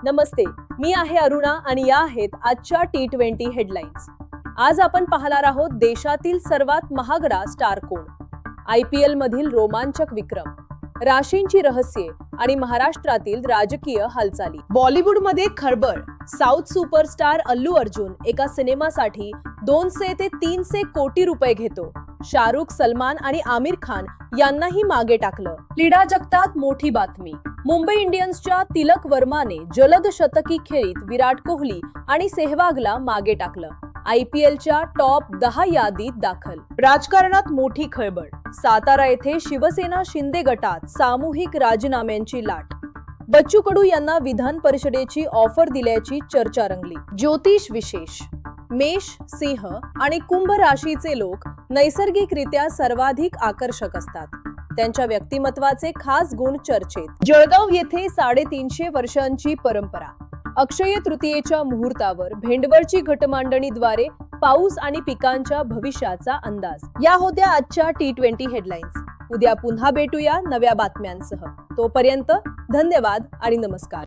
नमस्ते, मी आहे अरुणा आणि या आहेत आजच्या T20 हेडलाईन्स। आज आपण पाहणार आहोत देशातील सर्वात महागडा स्टार कोण, IPL मधील रोमांचक विक्रम, राशींची रहस्ये आणि महाराष्ट्रातील राजकीय हालचाली। बॉलिवूडमध्ये खळबळ, साऊथ सुपरस्टार अल्लू अर्जुन एका सिनेमासाठी 200 ते 300 कोटी रुपये घेतो। शाहरुख, सलमान आणि आमिर खान यांनाही मागे टाकलं। क्रीडा जगतात मोठी बातमी, मुंबई इंडियन्सच्या तिलक वर्माने जलद शतकी खेळीत विराट कोहली आणि सेहवागला मागे टाकलं। IPLच्या टॉप 10 यादीत दाखल। राजकारणात मोठी खळबळ, सातारा येथे शिवसेना शिंदे गटात सामूहिक राजीनाम्यांची लाट, बच्चू कडू यांना विधान परिषदेची ऑफर दिल्याची चर्चा रंगली। ज्योतिष विशेष, मेष, सिंह आणि कुंभ राशीचे लोक नैसर्गिकरित्या सर्वाधिक आकर्षक असतात। त्यांच्या व्यक्तिमत्वाचे खास गुण चर्चेत। जळगाव येथे 350 वर्षांची परंपरा, अक्षय तृतीयेच्या मुहूर्तावर भेंडवळची घटमांडणीद्वारे पाऊस आणि पिकांच्या भविष्याचा अंदाज। या होत्या आजच्या T20 हेडलाईन्स। उद्या पुन्हा भेटूया नव्या बातम्यांसह। तोपर्यंत धन्यवाद आणि नमस्कार।